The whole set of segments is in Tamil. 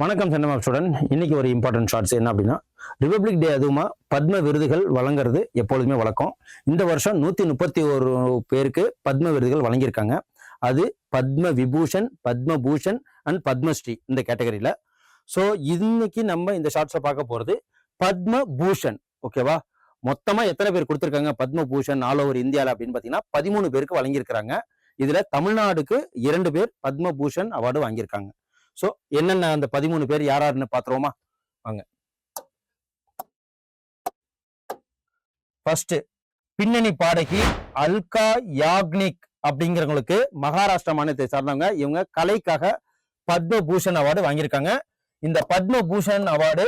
வணக்கம் சினிமா ஸ்டூடெண்ட். இன்னைக்கு ஒரு இம்பார்ட்டன்ட் ஷார்ட்ஸ் என்ன அப்படின்னா, ரிபப்ளிக் டே அதுவுமா பத்ம விருதுகள் வழங்குறது எப்பொழுதுமே வழக்கம். இந்த வருஷம் 131 பேருக்கு பத்ம விருதுகள் வழங்கியிருக்காங்க. அது பத்ம விபூஷன், பத்மபூஷன் அண்ட் பத்மஸ்ரீ இந்த கேட்டகரியில. ஸோ இன்னைக்கு நம்ம இந்த ஷார்ட்ஸை பார்க்க போறது பத்மபூஷன். ஓகேவா? மொத்தமா எத்தனை பேர் கொடுத்துருக்காங்க பத்மபூஷன் ஆல் ஓவர் இந்தியாவில் அப்படின்னு பார்த்தீங்கன்னா 13 பேருக்கு வழங்கியிருக்கிறாங்க. இதுல தமிழ்நாடுக்கு 2 பேர் பத்மபூஷன் அவார்டு வாங்கியிருக்காங்க. ஸோ என்னென்ன அந்த 13 பேர் யாராருன்னு பாத்துருவோமா? வாங்க. ஃபர்ஸ்ட் பின்னணி பாடகி அல்கா யாக்னிக் அப்படிங்கிறவங்களுக்கு மகாராஷ்டிரா மாநிலத்தை சார்ந்தவங்க. இவங்க கலைக்காக பத்மபூஷன் அவார்டு வாங்கியிருக்காங்க. இந்த பத்மபூஷன் அவார்டு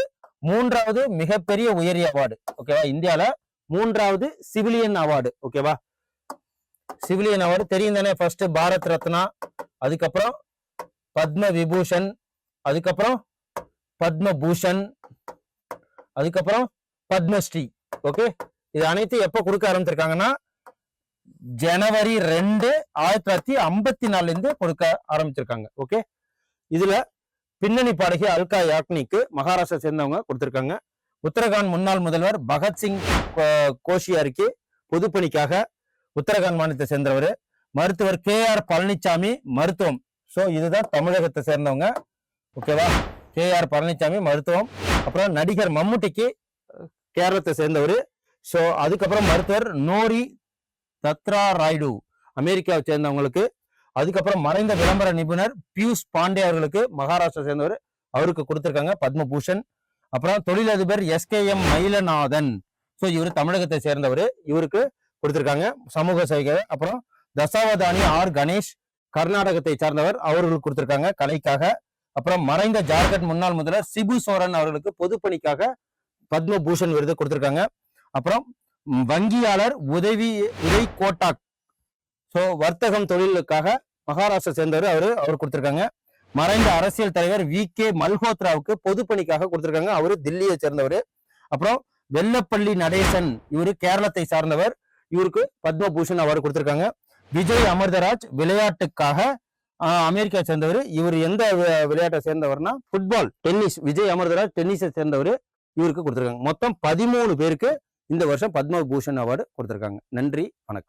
3வது மிகப்பெரிய உயரிய அவார்டு. ஓகேவா? இந்தியால 3வது சிவிலியன் அவார்டு. ஓகேவா? சிவிலியன் அவார்டு தெரியும் தானே? ஃபர்ஸ்ட் பாரத் ரத்னா, அதுக்கப்புறம் பத்ம விபூஷன், அதுக்கப்புறம் பத்மபூஷன், அதுக்கப்புறம் பத்மஸ்ரீ. ஓகே, இது அனைத்து எப்ப கொடுக்க ஆரம்பிச்சிருக்காங்கன்னா ஜனவரி 2, 1954 இருந்து கொடுக்க ஆரம்பிச்சிருக்காங்க. ஓகே, இதுல பின்னணி பாடகி அல்கா யாக்னிக்கு மகாராஷ்டிரா சேர்ந்தவங்க கொடுத்திருக்காங்க. உத்தரகாண்ட் முன்னாள் முதல்வர் பகத்சிங் கோஷியாருக்கு பொதுப்பணிக்காக உத்தரகாண்ட் மாநிலத்தை சேர்ந்தவர். மருத்துவர் KR பழனிசாமி மருத்துவம். ஸோ இதுதான் தமிழகத்தை சேர்ந்தவங்க. ஓகேவா? KR பழனிசாமி மருத்துவம். அப்புறம் நடிகர் மம்முட்டிக்கு கேரளத்தை சேர்ந்தவர். ஸோ அதுக்கப்புறம் மருத்துவர் நோரி தத்ரா ராய்டு அமெரிக்காவை சேர்ந்தவங்களுக்கு. அதுக்கப்புறம் மறைந்த விளம்பர நிபுணர் பியூஷ் பாண்டே அவர்களுக்கு மகாராஷ்டிரா சேர்ந்தவர், அவருக்கு கொடுத்திருக்காங்க பத்மபூஷன். அப்புறம் தொழிலதிபர் SKM மயிலநாதன், ஸோ இவர் தமிழகத்தை சேர்ந்தவர், இவருக்கு கொடுத்திருக்காங்க சமூக சேவை. அப்புறம் தசாவதானி R கணேஷ் கர்நாடகத்தை சார்ந்தவர், அவர்களுக்கு கொடுத்திருக்காங்க கலைக்காக. அப்புறம் மறைந்த ஜார்க்கண்ட் முன்னாள் முதல்வர் சிபு சோரன் அவர்களுக்கு பொதுப்பணிக்காக பத்மபூஷன் விருது கொடுத்திருக்காங்க. அப்புறம் வங்கியாளர் உதய் கோட்டாக், ஸோ வர்த்தகம் தொழிலுக்காக மகாராஷ்டிரா சேர்ந்தவர், அவர் கொடுத்திருக்காங்க. மறைந்த அரசியல் தலைவர் VK மல்ஹோத்ராவுக்கு பொதுப்பணிக்காக கொடுத்திருக்காங்க, அவரு தில்லியை சேர்ந்தவர். அப்புறம் வெள்ளப்பள்ளி நடேசன், இவரு கேரளத்தை சார்ந்தவர், இவருக்கு பத்மபூஷன் அவார்டு கொடுத்திருக்காங்க. விஜய் அமிர்தராஜ் விளையாட்டுக்காக அமெரிக்கா சேர்ந்தவர், இவர் எந்த விளையாட்டை சேர்ந்தவர்னா ஃபுட்பால், டென்னிஸ். விஜய் அமிர்தராஜ் டென்னிஸை சேர்ந்தவர், இவருக்கு கொடுத்திருக்காங்க. மொத்தம் 13 பேருக்கு இந்த வருஷம் பத்மபூஷன் அவார்டு கொடுத்திருக்காங்க. நன்றி, வணக்கம்.